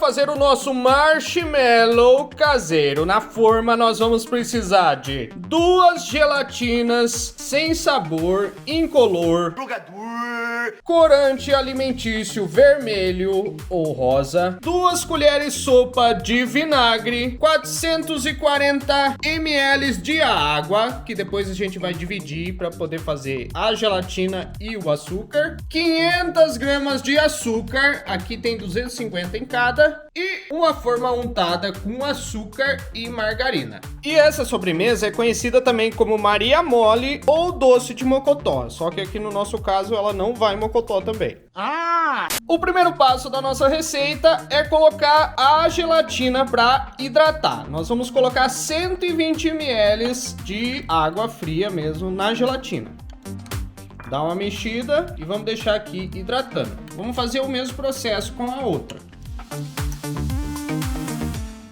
fazer o nosso marshmallow caseiro na forma, nós vamos precisar de 2 gelatinas sem sabor, incolor, corante alimentício vermelho ou rosa, 2 colheres sopa de vinagre, 440 ml de água, que depois a gente vai dividir para poder fazer a gelatina e o açúcar, 500 gramas de açúcar, aqui tem 250 em cada, e uma forma untada com açúcar e margarina. E essa sobremesa é conhecida também como Maria Mole ou doce de mocotó, só que aqui no nosso caso ela não vai mocotó também. O primeiro passo da nossa receita é colocar a gelatina para hidratar. Nós vamos colocar 120 ml de água fria mesmo na gelatina. Dá uma mexida e vamos deixar aqui hidratando. Vamos fazer o mesmo processo com a outra.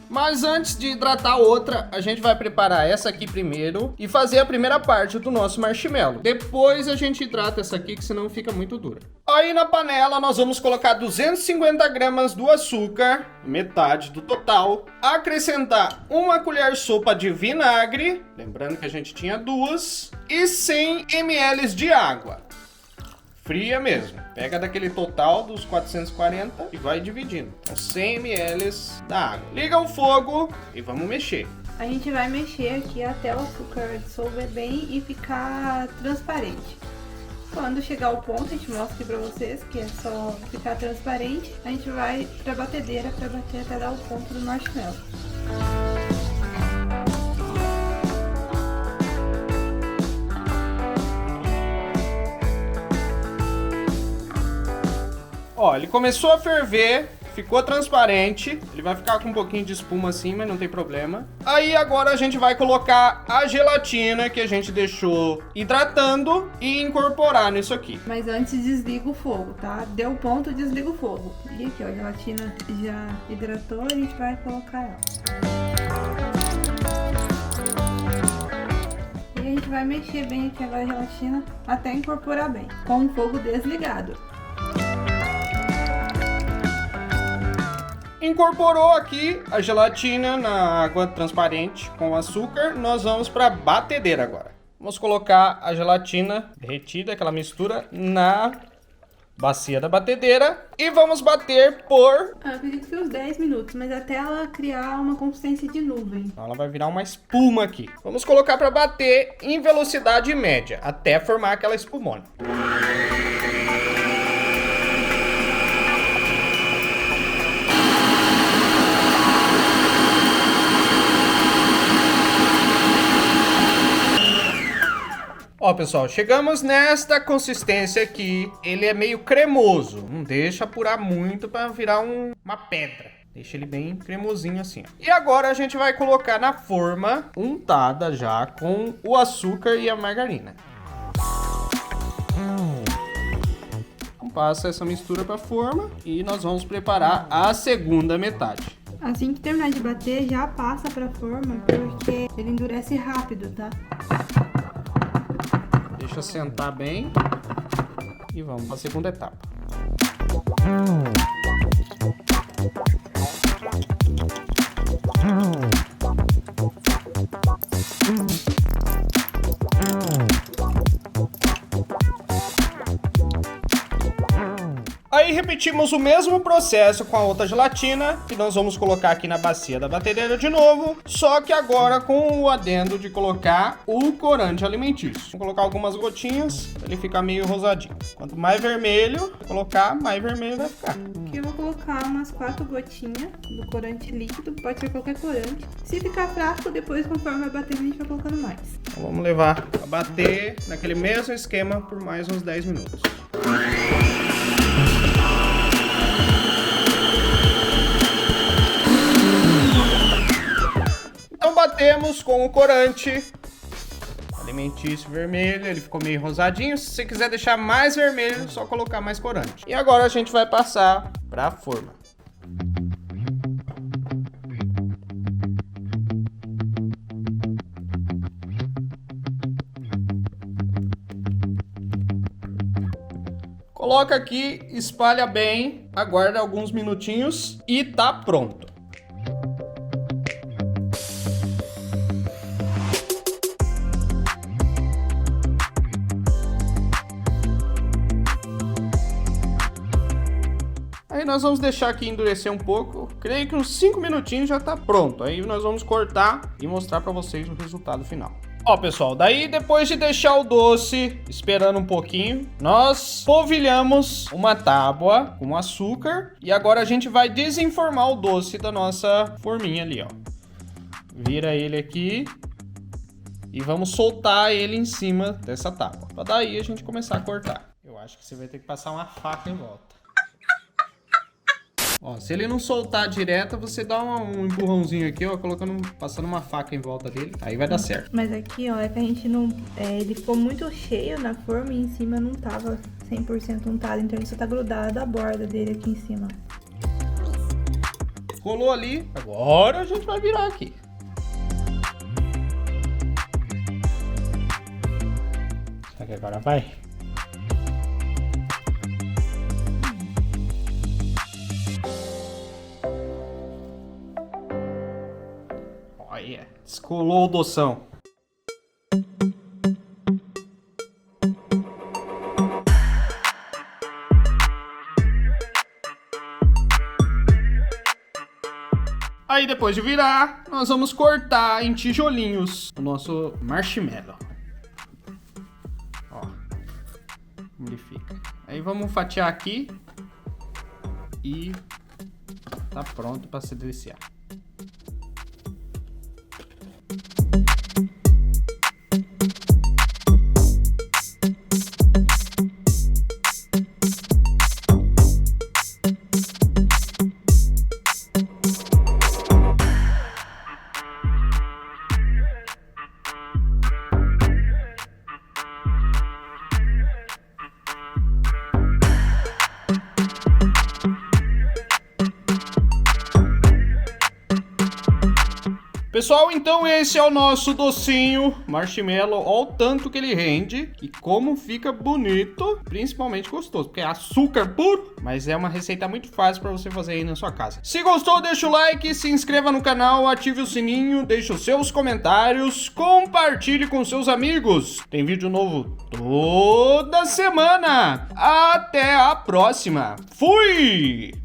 Mas antes de hidratar a outra, a gente vai preparar essa aqui primeiro e fazer a primeira parte do nosso marshmallow. Depois a gente hidrata essa aqui, que senão fica muito dura. Aí na panela nós vamos colocar 250 gramas do açúcar, metade do total. Acrescentar 1 colher sopa de vinagre, lembrando que a gente tinha 2, e 100 ml de água. Fria mesmo. Pega daquele total dos 440 e vai dividindo. Então, 100 ml da água. Liga o fogo e vamos mexer. A gente vai mexer aqui até o açúcar dissolver bem e ficar transparente. Quando chegar o ponto, a gente mostra aqui pra vocês que é só ficar transparente. A gente vai pra batedeira pra bater até dar o ponto do marshmallow. Ó, ele começou a ferver, ficou transparente, ele vai ficar com um pouquinho de espuma assim, mas não tem problema. Aí agora a gente vai colocar a gelatina que a gente deixou hidratando e incorporar nisso aqui. Mas antes desliga o fogo, tá? Deu ponto, desliga o fogo. E aqui, ó, a gelatina já hidratou, a gente vai colocar ela. E a gente vai mexer bem aqui agora a gelatina até incorporar bem, com o fogo desligado. Incorporou aqui a gelatina na água transparente com açúcar, nós vamos para a batedeira agora. Vamos colocar a gelatina derretida, aquela mistura, na bacia da batedeira e vamos bater por... Eu acredito que uns 10 minutos, mas até ela criar uma consistência de nuvem. Então ela vai virar uma espuma aqui. Vamos colocar para bater em velocidade média, até formar aquela espumona. Ó, pessoal, chegamos nesta consistência aqui. Ele é meio cremoso. Não deixa apurar muito para virar uma pedra. Deixa ele bem cremosinho assim. E agora a gente vai colocar na forma untada já com o açúcar e a margarina. Passa essa mistura para a forma e nós vamos preparar a segunda metade. Assim que terminar de bater, já passa para a forma, porque ele endurece rápido, tá? Deixa sentar bem e vamos para a segunda etapa. Aí repetimos o mesmo processo com a outra gelatina, que nós vamos colocar aqui na bacia da batedeira de novo, só que agora com o adendo de colocar o corante alimentício. Vou colocar algumas gotinhas, para ele ficar meio rosadinho. Quanto mais vermelho colocar, mais vermelho vai ficar. Aqui eu vou colocar umas 4 gotinhas do corante líquido, pode ser qualquer corante. Se ficar fraco, depois conforme vai batendo a gente vai colocando mais. Então vamos levar a bater naquele mesmo esquema por mais uns 10 minutos. Então batemos com o corante alimentício vermelho, ele ficou meio rosadinho. Se você quiser deixar mais vermelho, é só colocar mais corante. E agora a gente vai passar para a forma. Coloca aqui, espalha bem, aguarda alguns minutinhos e tá pronto. Aí nós vamos deixar aqui endurecer um pouco. Creio que uns 5 minutinhos já tá pronto. Aí nós vamos cortar e mostrar pra vocês o resultado final. Ó, pessoal, daí depois de deixar o doce esperando um pouquinho, nós polvilhamos uma tábua com açúcar e agora a gente vai desenformar o doce da nossa forminha ali, ó. Vira ele aqui e vamos soltar ele em cima dessa tábua. Pra daí a gente começar a cortar. Eu acho que você vai ter que passar uma faca em volta. Ó, se ele não soltar direto, você dá um empurrãozinho aqui, ó, passando uma faca em volta dele, aí vai dar certo. Mas aqui, ó, é que a gente não... ele ficou muito cheio na forma e em cima não tava 100% untado, então ele só tá grudado a borda dele aqui em cima. Colou ali, agora a gente vai virar aqui. Será que agora vai? Olha, descolou o doção. Aí depois de virar, nós vamos cortar em tijolinhos o nosso marshmallow. Ó, como ele fica. Aí vamos fatiar aqui e tá pronto para se deliciar. Pessoal, então esse é o nosso docinho marshmallow. Olha o tanto que ele rende e como fica bonito, principalmente gostoso, porque é açúcar puro, mas é uma receita muito fácil para você fazer aí na sua casa. Se gostou, deixa o like, se inscreva no canal, ative o sininho, deixe os seus comentários, compartilhe com seus amigos. Tem vídeo novo toda semana. Até a próxima. Fui!